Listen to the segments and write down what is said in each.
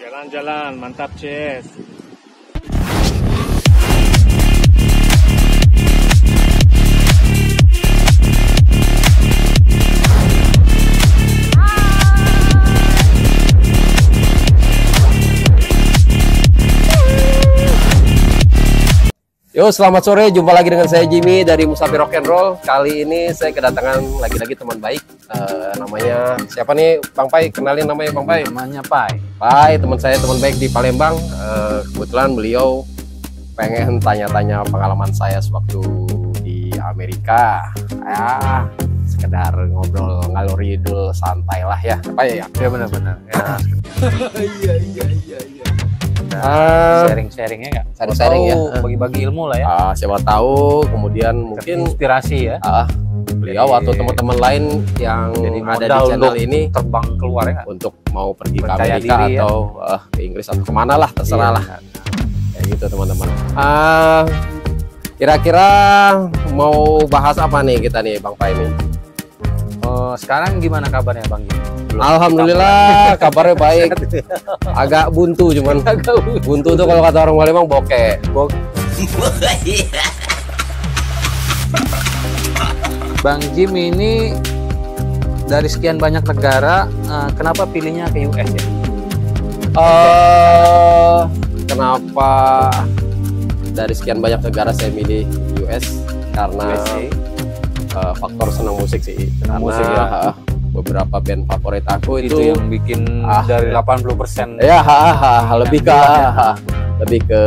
Jalan-jalan, mantap, Ces. Yo, selamat sore, jumpa lagi dengan saya Jimmy dari Musafir Rock and Roll. Kali ini saya kedatangan lagi-lagi teman baik. Namanya siapa nih, Bang Pai? Kenalin namanya Bang Pai. Namanya Pai. Pai, teman saya, teman baik di Palembang. Kebetulan beliau pengen tanya-tanya pengalaman saya sewaktu di Amerika. Sekedar ngobrol ngalor ngidul santai lah ya, Pai ya. Ya benar-benar. Ya. Iya. Sharing-sharingnya nggak? Sharing ya. Bagi-bagi ilmu lah ya. Siapa tahu kemudian mungkin inspirasi ya. Beliau atau teman-teman lain yang ada di channel ini terbang keluar ya, untuk mau pergi ke percaya Amerika diri, atau ke Inggris atau kemana lah, terserah lah. Kayak gitu teman-teman. Kira-kira mau bahas apa nih kita nih Bang Pai nih? Sekarang gimana kabarnya Bang Jim? Alhamdulillah kabarnya baik. Agak buntu cuman. Buntu tuh kalau kata orang Palembang bokeh. Bang Jim ini dari sekian banyak negara, kenapa pilihnya ke US ya? Kenapa dari sekian banyak negara saya milih US? Karena faktor senang musik sih. Senang musik ya. Beberapa band favorit aku itu yang bikin dari 80% ya lebih ke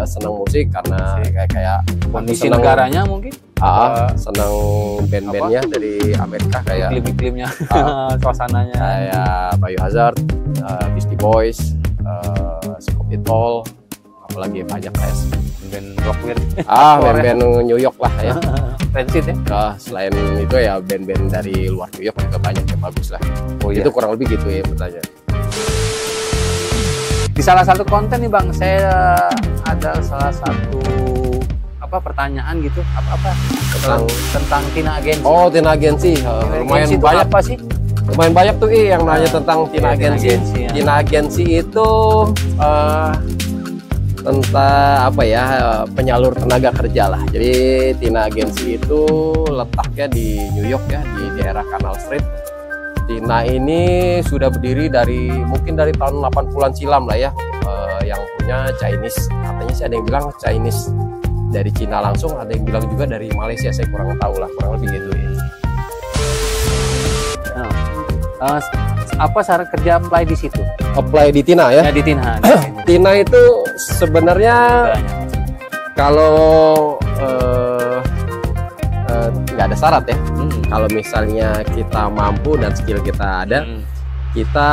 senang musik karena kayak kondisi negaranya mungkin senang band-bandnya dari Amerika kayak klip-klipnya suasananya kayak Biohazard, Beastie Boys, Skop It All, apalagi banyak kayak band rock band-band New York lah ya. Transit ya. Selain itu ya band-band dari luar New York juga banyak yang bagus lah. Itu kurang lebih gitu ya pertanyaan. Di salah satu konten nih Bang, saya ada salah satu pertanyaan gitu tentang Tina Agency. Tina Agency. Lumayan banyak apa sih? Lumayan banyak tuh yang nanya tentang Tina Agency. Tina Agency itu tentang penyalur tenaga kerja lah. Jadi Tina Agency itu letaknya di New York ya, di daerah Canal Street. Tina ini sudah berdiri mungkin dari tahun 80-an silam lah ya. Yang punya Chinese, katanya sih ada yang bilang Chinese dari Cina langsung, ada yang bilang juga dari Malaysia, saya kurang tahu lah, kurang lebih gitu ya. Apa syarat kerja apply di situ? Apply di Tina ya? Ya di Tina. Tina itu sebenarnya kalau nggak ada syarat ya. Kalau misalnya kita mampu dan skill kita ada, kita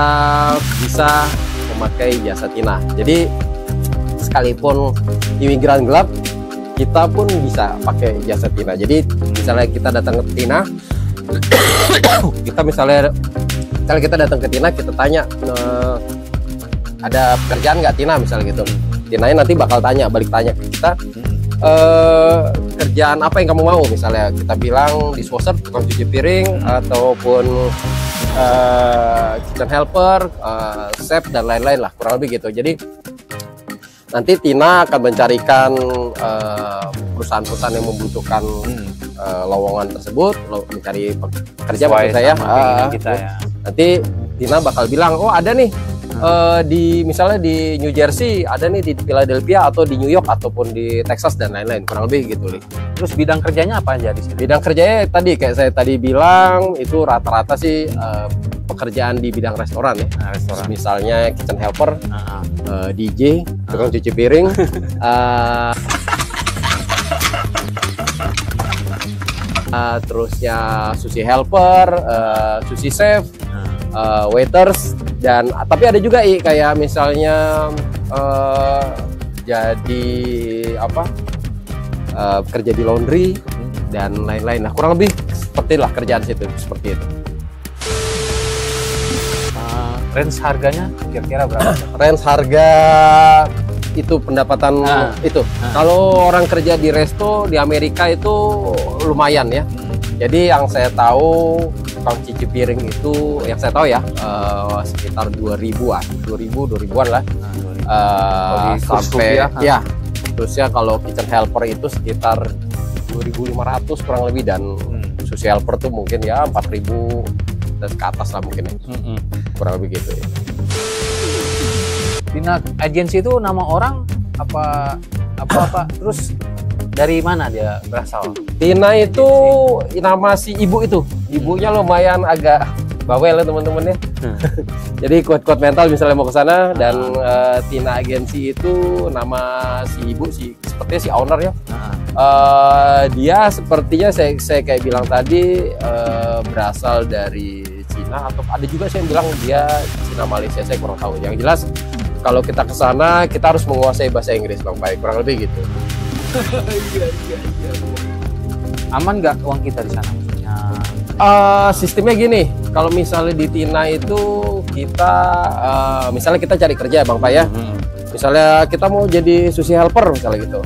bisa memakai jasa Tina. Jadi sekalipun imigran gelap, kita pun bisa pakai jasa Tina. Jadi misalnya kita datang ke Tina, kita datang ke Tina, kita tanya ada pekerjaan nggak Tina misalnya gitu. Tinanya nanti bakal balik tanya ke kita, kerjaan apa yang kamu mau, misalnya kita bilang dishwasher, tukang cuci piring, ataupun kitchen helper, chef dan lain-lain lah, kurang lebih gitu. Jadi nanti Tina akan mencarikan perusahaan-perusahaan yang membutuhkan lowongan tersebut, mencari pekerja maksud saya. Nanti Tina bakal bilang, ada nih misalnya di New Jersey, ada nih di Philadelphia atau di New York ataupun di Texas dan lain-lain, kurang lebih gitu nih. Terus bidang kerjanya apa aja di sini? Bidang kerjanya tadi kayak saya tadi bilang itu rata-rata sih pekerjaan di bidang restoran ya. Restoran. Misalnya kitchen helper, DJ, tukang cuci piring, terus ya sushi helper, sushi chef, waiters, dan tapi ada juga kayak misalnya jadi kerja di laundry dan lain-lain. Nah kurang lebih seperti lah kerjaan situ seperti itu. Range harganya kira-kira berapa? Range harga itu pendapatan itu. Kalau orang kerja di resto di Amerika itu lumayan ya. Jadi yang saya tahu tukang cuci piring itu yang saya tahu ya sekitar 2000-an, 2000-an lah. Sampai rupiah, ya. Terusnya kalau kitchen helper itu sekitar 2.500 kurang lebih, dan sushi helper tuh mungkin ya 4.000 dan ke atas lah mungkin ya. Kurang lebih gitu ya. Tina Agency itu nama orang apa terus dari mana dia berasal? Tina itu nama si ibu itu. Ibunya lumayan agak bawel ya teman-teman ya. Jadi kuat-kuat mental misalnya mau ke sana, dan Tina Agency itu nama si ibu, sepertinya si owner ya. Dia sepertinya saya kayak bilang tadi berasal dari Cina, atau ada juga saya bilang dia Cina Malaysia, saya kurang tahu. Yang jelas kalau kita ke sana kita harus menguasai bahasa Inggris Bang Pai, kurang lebih gitu. Aman nggak uang kita di sana maksudnya? Sistemnya gini, kalau misalnya di Tina itu kita misalnya kita cari kerja Bang Pai ya. Misalnya kita mau jadi sushi helper misalnya gitu.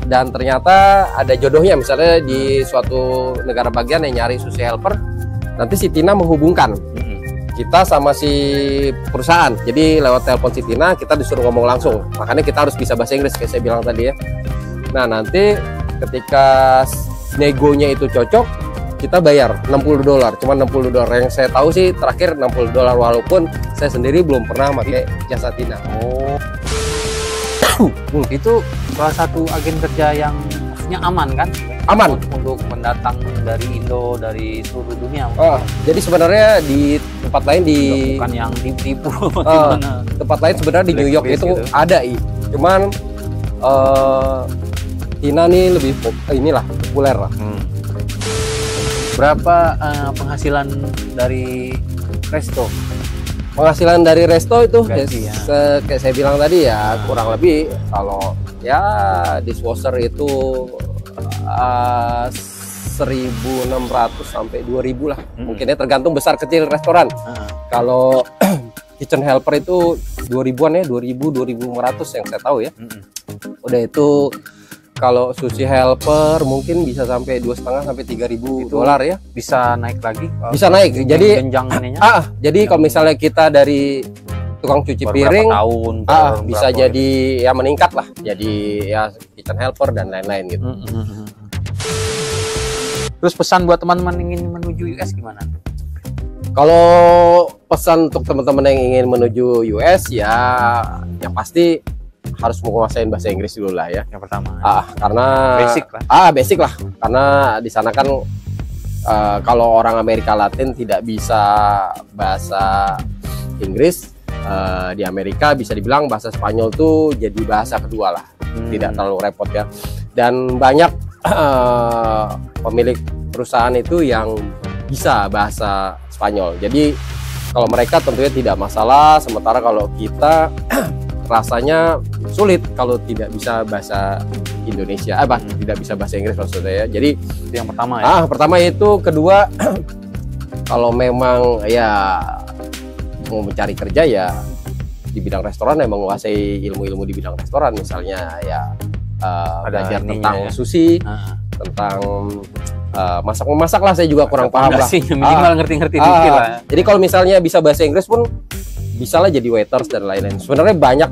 Dan ternyata ada jodohnya, misalnya di suatu negara bagian yang nyari sushi helper, nanti si Tina menghubungkan kita sama si perusahaan. Jadi lewat telepon si Tina kita disuruh ngomong langsung, makanya kita harus bisa bahasa Inggris kayak saya bilang tadi ya. Nah nanti ketika negonya itu cocok, kita bayar $60, cuma $60 yang saya tahu sih terakhir $60, walaupun saya sendiri belum pernah pakai jasa Tina. Itu salah satu agen kerja yang maksudnya aman kan? Aman untuk pendatang dari Indo, dari seluruh dunia. Jadi sebenarnya di tempat lain bukan yang tipu tempat lain sebenarnya di New York itu gitu. Ada cuman Tina nih lebih populer lah. Berapa penghasilan dari resto? Penghasilan dari resto itu Gaji, kayak saya bilang tadi ya, kurang lebih kalau ya dishwasher itu 1.600 sampai 2.000 lah. Mungkin ya tergantung besar kecil restoran. Kalau kitchen helper itu 2.000-an ya, 2.500 yang saya tahu ya. Udah itu kalau sushi helper mungkin bisa sampai 2,5 sampai $3.000 ya. Bisa naik lagi? Bisa naik. Jadi jadi kalau misalnya kita dari tukang cuci piring tahun, bisa jadi ya meningkat lah. Jadi ya kitchen helper dan lain-lain gitu. Terus pesan buat teman-teman yang ingin menuju US gimana? Kalau pesan untuk teman-teman yang ingin menuju US ya, yang pasti harus menguasai bahasa Inggris dulu lah ya. Yang pertama. Karena basic lah. Basic lah. Karena di sana kan kalau orang Amerika Latin tidak bisa bahasa Inggris, di Amerika bisa dibilang bahasa Spanyol tuh jadi bahasa kedua lah. Tidak terlalu repot ya. Dan banyak pemilik perusahaan itu yang bisa bahasa Spanyol. Jadi kalau mereka tentunya tidak masalah, sementara kalau kita rasanya sulit kalau tidak bisa bahasa Indonesia, tidak bisa bahasa Inggris maksudnya ya. Jadi itu yang pertama ya. Pertama itu, kedua kalau memang ya mau mencari kerja ya di bidang restoran, ya menguasai ilmu-ilmu di bidang restoran, misalnya ya belajar tentang sushi, tentang masak-memasak lah, saya juga kurang paham lah. Minimal ngerti-ngerti dikit lah. Jadi kalau misalnya bisa bahasa Inggris pun bisa lah jadi waiters dan lain-lain. Sebenarnya banyak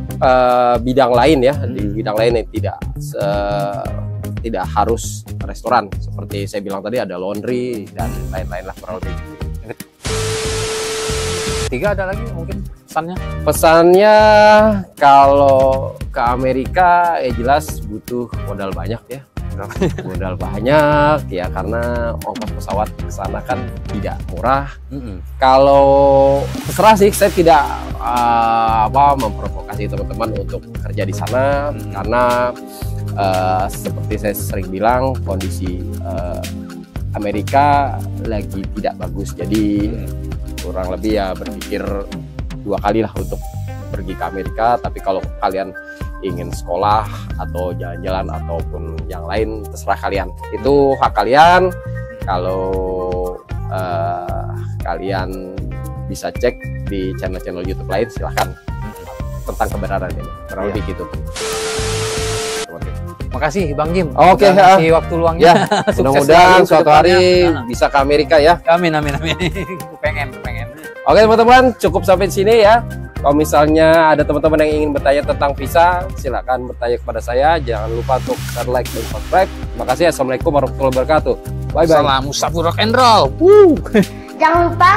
bidang lain ya, di bidang lain yang tidak harus restoran. Seperti saya bilang tadi ada laundry dan lain-lain lah kurang lebih. Tiga ada lagi mungkin pesannya? Pesannya kalau ke Amerika ya jelas butuh modal banyak ya. Modal banyak ya, karena ongkos pesawat ke sana kan tidak murah. Kalau terserah sih, saya tidak memprovokasi teman-teman untuk kerja di sana, karena seperti saya sering bilang, kondisi Amerika lagi tidak bagus. Jadi kurang lebih ya berpikir 2 kali lah untuk pergi ke Amerika. Tapi kalau kalian ingin sekolah atau jalan-jalan ataupun yang lain, terserah kalian, itu hak kalian. Kalau kalian bisa cek di channel-channel YouTube lain, silahkan, tentang kebenaran ini kurang lebih gitu. Makasih Bang Jim. Oke, udah ngasih waktu luangnya. Ya, Sukses mudah-mudahan selalu suatu ke hari depannya. bisa ke Amerika ya. Amin. pengen. Oke teman-teman, cukup sampai di sini ya. Kalau misalnya ada teman-teman yang ingin bertanya tentang visa, silakan bertanya kepada saya. Jangan lupa untuk share, like, dan subscribe. Terima kasih. Assalamualaikum warahmatullahi wabarakatuh. Bye bye. Salam Musafir rock and roll. Jangan lupa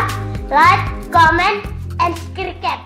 like, comment, and subscribe.